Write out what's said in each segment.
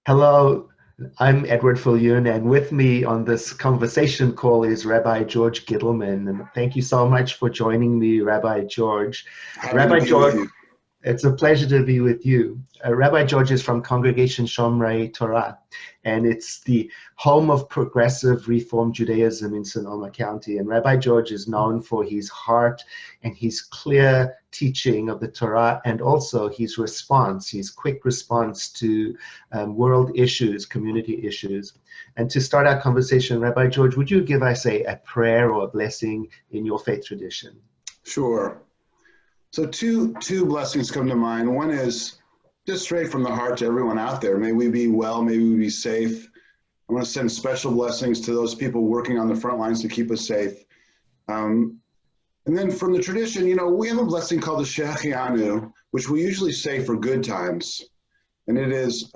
Hello, I'm Edward Viljoen, and with me on this conversation call is Rabbi George Gittleman. And thank you so much for joining me, Rabbi George. Happy to Rabbi be with George, you. it's a pleasure to be with you. Rabbi George is from Congregation Shomrei Torah, and it's the home of progressive Reform Judaism in Sonoma County. And Rabbi George is known for his heart and his clear teaching of the Torah, and also his quick response to world issues, community issues. And to start our conversation, Rabbi George, would you give us a prayer or a blessing in your faith tradition? Sure. So two blessings come to mind. One is just straight from the heart to everyone out there. May we be well, may we be safe. I want to send special blessings to those people working on the front lines to keep us safe. And then from the tradition, we have a blessing called the Shechianu, which we usually say for good times. And it is,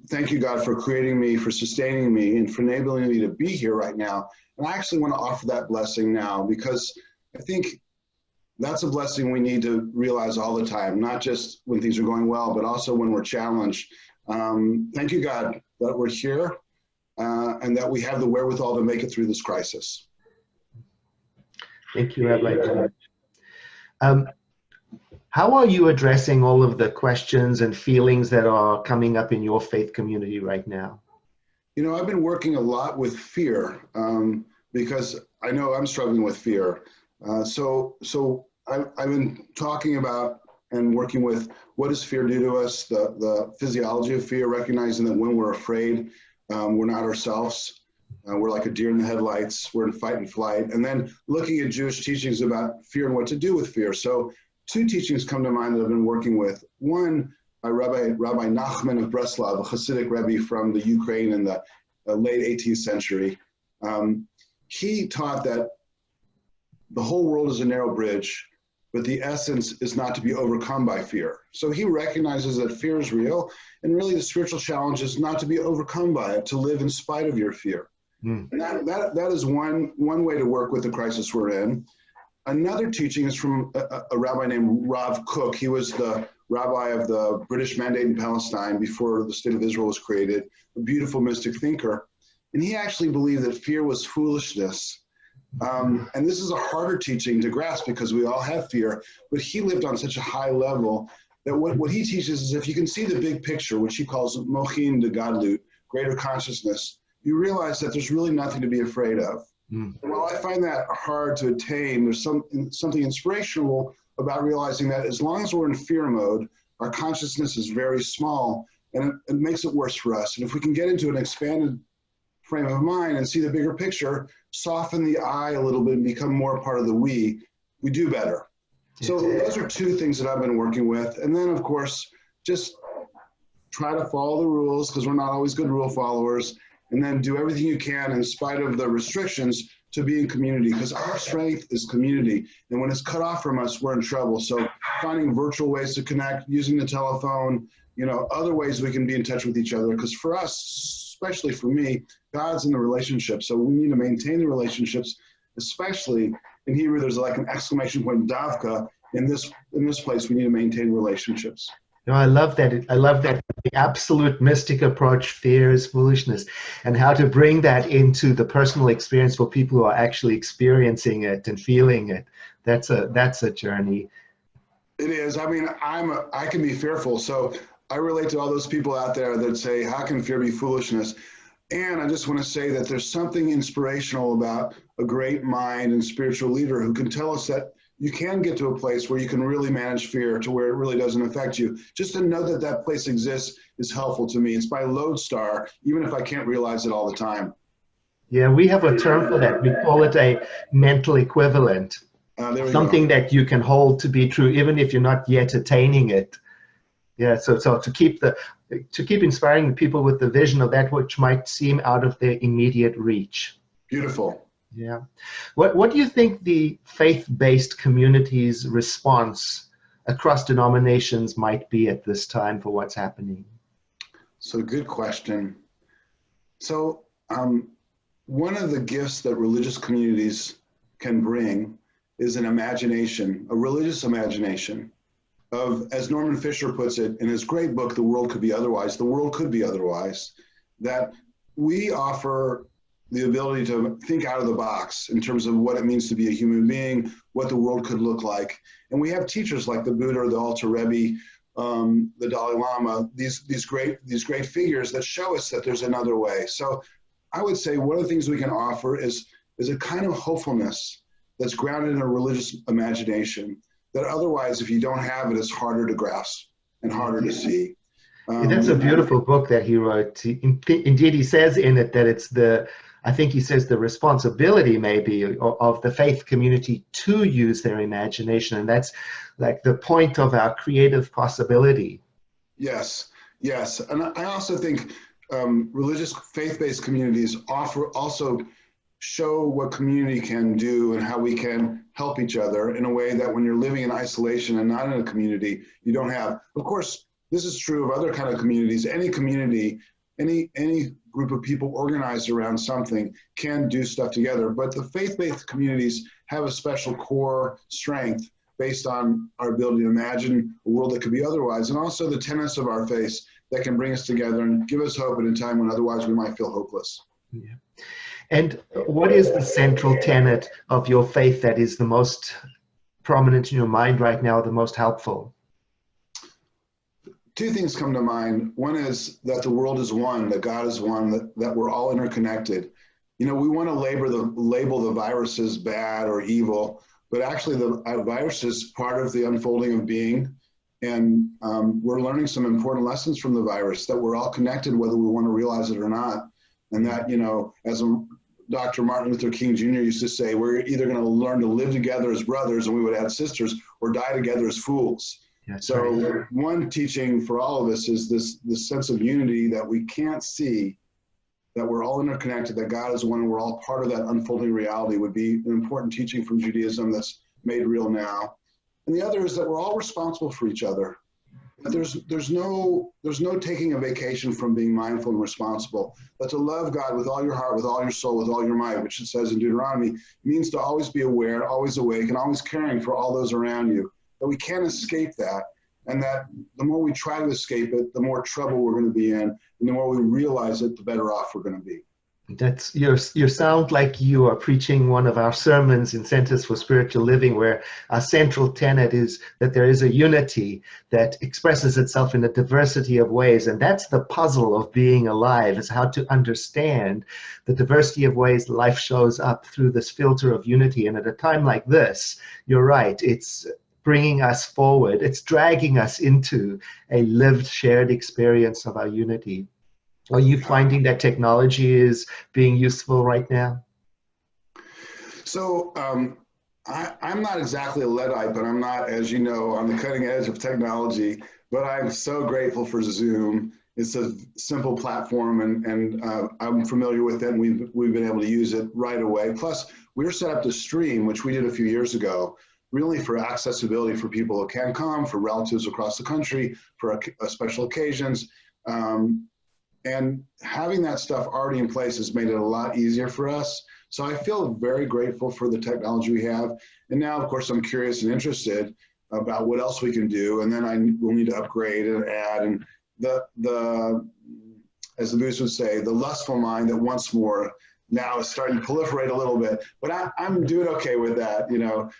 thank you, God, for creating me, for sustaining me, and for enabling me to be here right now. And I actually want to offer that blessing now because I think that's a blessing we need to realize all the time, not just when things are going well, but also when we're challenged. Thank you, God, that we're here and that we have the wherewithal to make it through this crisis. Thank you, Rabbi George. How are you addressing all of the questions and feelings that are coming up in your faith community right now? I've been working a lot with fear because I know I'm struggling with fear. So I've been talking about and working with what does fear do to us, the physiology of fear, recognizing that when we're afraid, we're not ourselves. We're like a deer in the headlights. We're in fight and flight. And then looking at Jewish teachings about fear and what to do with fear. So two teachings come to mind that I've been working with. One, Rabbi Nachman of Breslov, a Hasidic Rebbe from the Ukraine in the late 18th century. He taught that the whole world is a narrow bridge, but the essence is not to be overcome by fear. So he recognizes that fear is real, and really the spiritual challenge is not to be overcome by it, to live in spite of your fear. And that is one way to work with the crisis we're in. Another teaching is from a rabbi named Rav Kook. He was the rabbi of the British Mandate in Palestine before the state of Israel was created, a beautiful mystic thinker. And he actually believed that fear was foolishness. And this is a harder teaching to grasp because we all have fear, but he lived on such a high level that what he teaches is if you can see the big picture, which he calls mochin de gadlut, greater consciousness, you realize that there's really nothing to be afraid of. And while I find that hard to attain, there's something inspirational about realizing that as long as we're in fear mode, our consciousness is very small and it makes it worse for us. And if we can get into an expanded frame of mind and see the bigger picture, soften the I a little bit and become more part of the we do better. So those are two things that I've been working with. And then of course, just try to follow the rules because we're not always good rule followers, and then do everything you can in spite of the restrictions to be in community because our strength is community. And when it's cut off from us, we're in trouble. So finding virtual ways to connect, using the telephone, other ways we can be in touch with each other. Because for us, especially for me, God's in the relationship. So we need to maintain the relationships, especially in Hebrew, there's like an exclamation point, davka. In this place, we need to maintain relationships. No, I love that. I love that the absolute mystic approach, fear is foolishness, and how to bring that into the personal experience for people who are actually experiencing it and feeling it. That's a journey. It is. I mean, I can be fearful. So I relate to all those people out there that say, how can fear be foolishness? And I just want to say that there's something inspirational about a great mind and spiritual leader who can tell us that you can get to a place where you can really manage fear to where it really doesn't affect you. Just to know that that place exists is helpful to me. It's my lodestar, even if I can't realize it all the time. Yeah, we have a term for that. We call it a mental equivalent. Something that you can hold to be true, even if you're not yet attaining it. Yeah, so to keep inspiring the people with the vision of that which might seem out of their immediate reach. Beautiful. Yeah. What do you think the faith-based community's response across denominations might be at this time for what's happening? So good question. So one of the gifts that religious communities can bring is an imagination, a religious imagination. of, as Norman Fisher puts it in his great book, The World Could Be Otherwise, the world could be otherwise, that we offer the ability to think out of the box in terms of what it means to be a human being, what the world could look like. And we have teachers like the Buddha, the Alter Rebbe, the Dalai Lama, these great figures that show us that there's another way. So I would say one of the things we can offer is a kind of hopefulness that's grounded in a religious imagination that otherwise, if you don't have it, it's harder to grasp and harder to see. That's a beautiful book that he wrote. Indeed, he says in it that it's I think he says the responsibility maybe of the faith community to use their imagination. And that's like the point of our creative possibility. Yes, yes. And I also think religious faith-based communities also show what community can do and how we can help each other in a way that when you're living in isolation and not in a community, you don't have. Of course, this is true of other kind of communities. Any community, any group of people organized around something can do stuff together. But the faith-based communities have a special core strength based on our ability to imagine a world that could be otherwise, and also the tenets of our faith that can bring us together and give us hope at a time when otherwise we might feel hopeless. Yeah. And what is the central tenet of your faith that is the most prominent in your mind right now, the most helpful? Two things come to mind. One is that the world is one, that God is one, that we're all interconnected. You know, we want to label the virus as bad or evil, but actually the virus is part of the unfolding of being. And we're learning some important lessons from the virus, that we're all connected whether we want to realize it or not. And that, you know, as Dr. Martin Luther King Jr. used to say, we're either going to learn to live together as brothers, and we would add sisters, or die together as fools. That's so right. One teaching for all of us is this sense of unity that we can't see, that we're all interconnected, that God is one, and we're all part of that unfolding reality would be an important teaching from Judaism that's made real now. And the other is that we're all responsible for each other. There's no taking a vacation from being mindful and responsible. But to love God with all your heart, with all your soul, with all your might, which it says in Deuteronomy, means to always be aware, always awake, and always caring for all those around you. That we can't escape that, and that the more we try to escape it, the more trouble we're going to be in, and the more we realize it, the better off we're going to be. That's you sound like you are preaching one of our sermons in Centers for Spiritual Living, where our central tenet is that there is a unity that expresses itself in a diversity of ways, and that's the puzzle of being alive, is how to understand the diversity of ways life shows up through this filter of unity. And at a time like this, you're right, it's bringing us forward, it's dragging us into a lived, shared experience of our unity. Are you finding that technology is being useful right now? So I'm not exactly a Luddite, but I'm not, as you know, on the cutting edge of technology, but I'm so grateful for Zoom. It's a simple platform, and I'm familiar with it, and we've been able to use it right away. Plus, we're set up to stream, which we did a few years ago, really for accessibility for people who can't come, for relatives across the country, for special occasions. And having that stuff already in place has made it a lot easier for us. So I feel very grateful for the technology we have. And now, of course, I'm curious and interested about what else we can do. And then we'll need to upgrade and add. And as the Buddhists would say, the lustful mind that wants more now is starting to proliferate a little bit. But I'm doing okay with that. You know,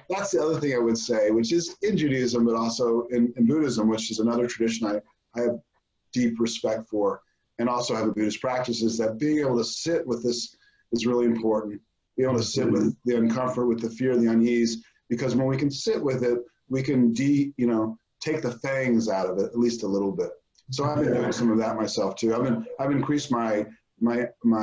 that's the other thing I would say, which is in Judaism, but also in Buddhism, which is another tradition I have deep respect for, and also have a Buddhist practice, is that being able to sit with this is really important. Being able to sit with the uncomfort, with the fear, the unease, because when we can sit with it, we can take the fangs out of it at least a little bit. So I've been doing some of that myself too. I've increased my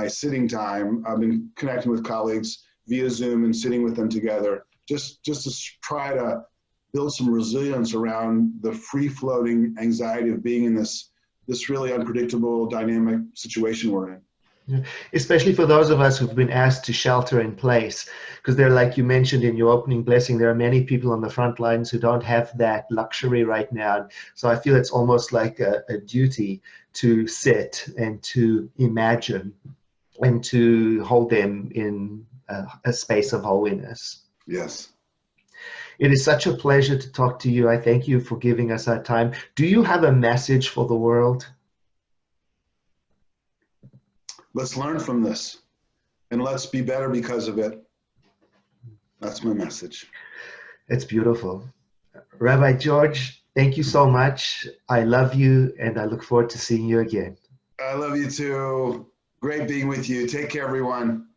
sitting time. I've been connecting with colleagues via Zoom and sitting with them together, just to try to build some resilience around the free-floating anxiety of being in this really unpredictable, dynamic situation we're in. Yeah. Especially for those of us who've been asked to shelter in place, because there, like you mentioned in your opening blessing, there are many people on the front lines who don't have that luxury right now. So I feel it's almost like a duty to sit and to imagine and to hold them in a space of holiness. Yes. It is such a pleasure to talk to you. I thank you for giving us our time. Do you have a message for the world? Let's learn from this, and let's be better because of it. That's my message. It's beautiful. Rabbi George, thank you so much. I love you, and I look forward to seeing you again. I love you too. Great being with you. Take care, everyone.